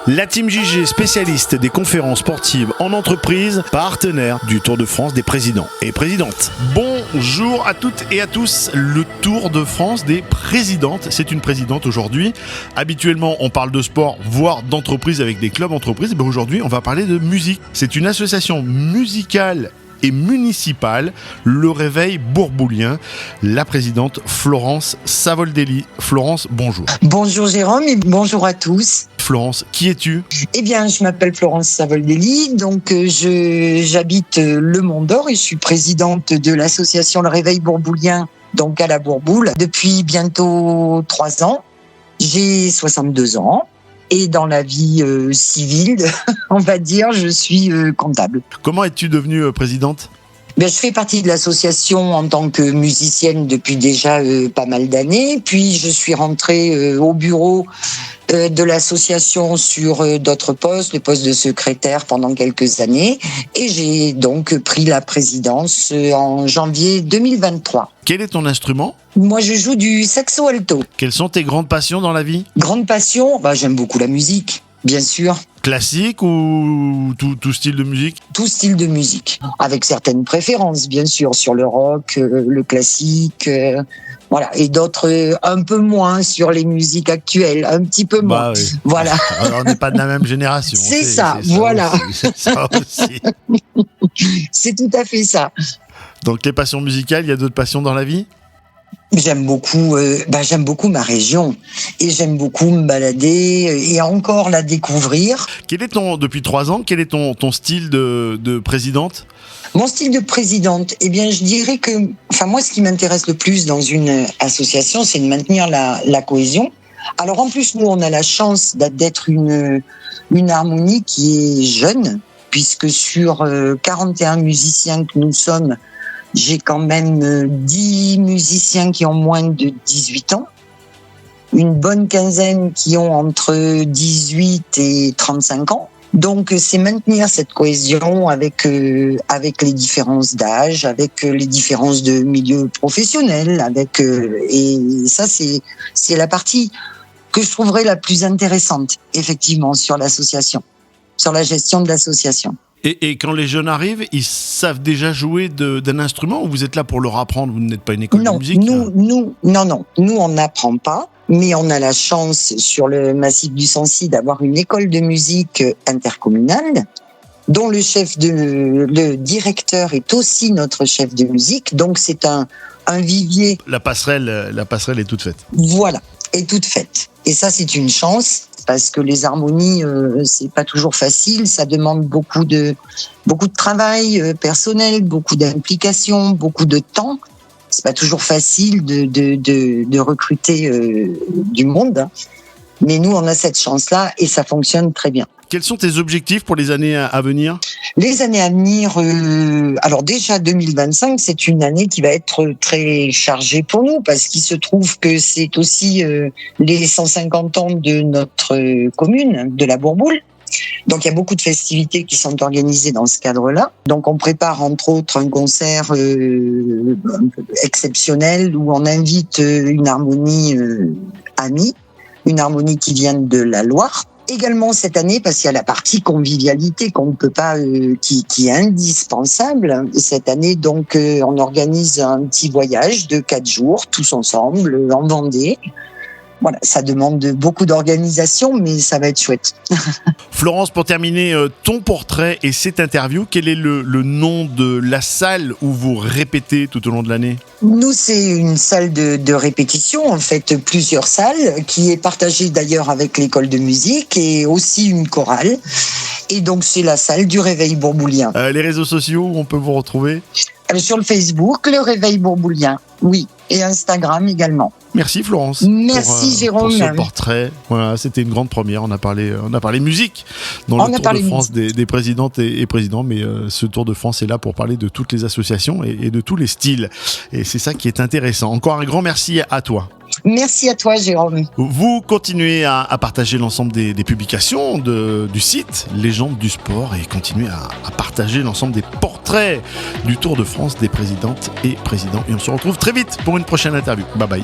La Team JG, spécialiste des conférences sportives en entreprise, partenaire du Tour de France des présidents et présidentes. Bonjour à toutes et à tous, le Tour de France des présidentes. C'est une présidente aujourd'hui. Habituellement, on parle de sport, voire d'entreprise avec des clubs entreprises. Mais aujourd'hui, on va parler de musique. C'est une association musicale et municipale, le Réveil Bourboulien. La présidente Florence Savoldelli. Florence, bonjour. Bonjour Jérôme et bonjour à tous. Florence, qui es-tu ? Eh bien, je m'appelle Florence Savoldelli, donc j'habite le Mont-d'Or et je suis présidente de l'association Le Réveil Bourboulien, donc à la Bourboule, depuis bientôt 3 ans. J'ai 62 ans. Et dans la vie civile, on va dire, je suis comptable. Comment es-tu devenue présidente ? Je fais partie de l'association en tant que musicienne depuis déjà pas mal d'années. Puis je suis rentrée au bureau de l'association sur d'autres postes, le poste de secrétaire pendant quelques années. Et j'ai donc pris la présidence en janvier 2023. Quel est ton instrument ? Moi, je joue du saxo alto. Quelles sont tes grandes passions dans la vie ? Grande passion, j'aime beaucoup la musique, bien sûr. Classique ou tout style de musique ? Tout style de musique, avec certaines préférences, bien sûr, sur le rock, le classique, voilà, et d'autres un peu moins sur les musiques actuelles, un petit peu moins. Oui. Voilà. Alors, on n'est pas de la même génération. C'est ça, voilà. C'est ça aussi. C'est tout à fait ça. Donc, les passions musicales, il y a d'autres passions dans la vie ? J'aime beaucoup ma région et j'aime beaucoup me balader et encore la découvrir. Depuis 3 ans, quel est ton style de présidente ? Mon style de présidente, je dirais que, moi, ce qui m'intéresse le plus dans une association, c'est de maintenir la cohésion. Alors, en plus, nous, on a la chance d'être une harmonie qui est jeune, puisque sur 41 musiciens que nous sommes, j'ai quand même 10 musiciens qui ont moins de 18 ans, une bonne quinzaine qui ont entre 18 et 35 ans. Donc, c'est maintenir cette cohésion avec les différences d'âge, avec les différences de milieu professionnel, et ça, c'est la partie que je trouverais la plus intéressante, effectivement, sur l'association, sur la gestion de l'association. Et quand les jeunes arrivent, ils savent déjà jouer d'un instrument ou vous êtes là pour leur apprendre ? Vous n'êtes pas une école de musique ? Non, nous on n'apprend pas, mais on a la chance sur le massif du Sancy d'avoir une école de musique intercommunale dont le directeur est aussi notre chef de musique, donc c'est un vivier. La passerelle est toute faite. Voilà, est toute faite. Et ça, c'est une chance. Parce que les harmonies, c'est pas toujours facile, ça demande beaucoup de travail personnel, beaucoup d'implication, beaucoup de temps. C'est pas toujours facile de recruter du monde, mais nous on a cette chance-là et ça fonctionne très bien. Quels sont tes objectifs pour les années à venir ? Les années à venir, alors déjà 2025, c'est une année qui va être très chargée pour nous parce qu'il se trouve que c'est aussi les 150 ans de notre commune, de la Bourboule. Donc il y a beaucoup de festivités qui sont organisées dans ce cadre-là. Donc on prépare entre autres un concert exceptionnel où on invite une harmonie amie, une harmonie qui vient de la Loire. Également cette année, parce qu'il y a la partie convivialité qu'on ne peut pas, qui est indispensable. Cette année, donc, on organise un petit voyage de 4 jours, tous ensemble, en Vendée. Voilà, ça demande beaucoup d'organisation, mais ça va être chouette. Florence, pour terminer, ton portrait et cette interview, quel est le nom de la salle où vous répétez tout au long de l'année ? Nous, c'est une salle de répétition, en fait, plusieurs salles, qui est partagée d'ailleurs avec l'école de musique et aussi une chorale. Et donc, c'est la salle du Réveil Bourboulien. Les réseaux sociaux où on peut vous retrouver ? Sur le Facebook, le Réveil Bourboulien, oui, et Instagram également. Merci Florence. Merci Jérôme. Pour ce portrait. Voilà, c'était une grande première. On a parlé musique dans le Tour de France des présidentes et présidents, mais ce Tour de France est là pour parler de toutes les associations et de tous les styles. Et c'est ça qui est intéressant. Encore un grand merci à toi. Merci à toi Jérôme. Vous continuez à partager l'ensemble des publications du site Légende du Sport et continuez à partager l'ensemble des portraits du Tour de France des présidentes et présidents. Et on se retrouve très vite pour une prochaine interview. Bye bye.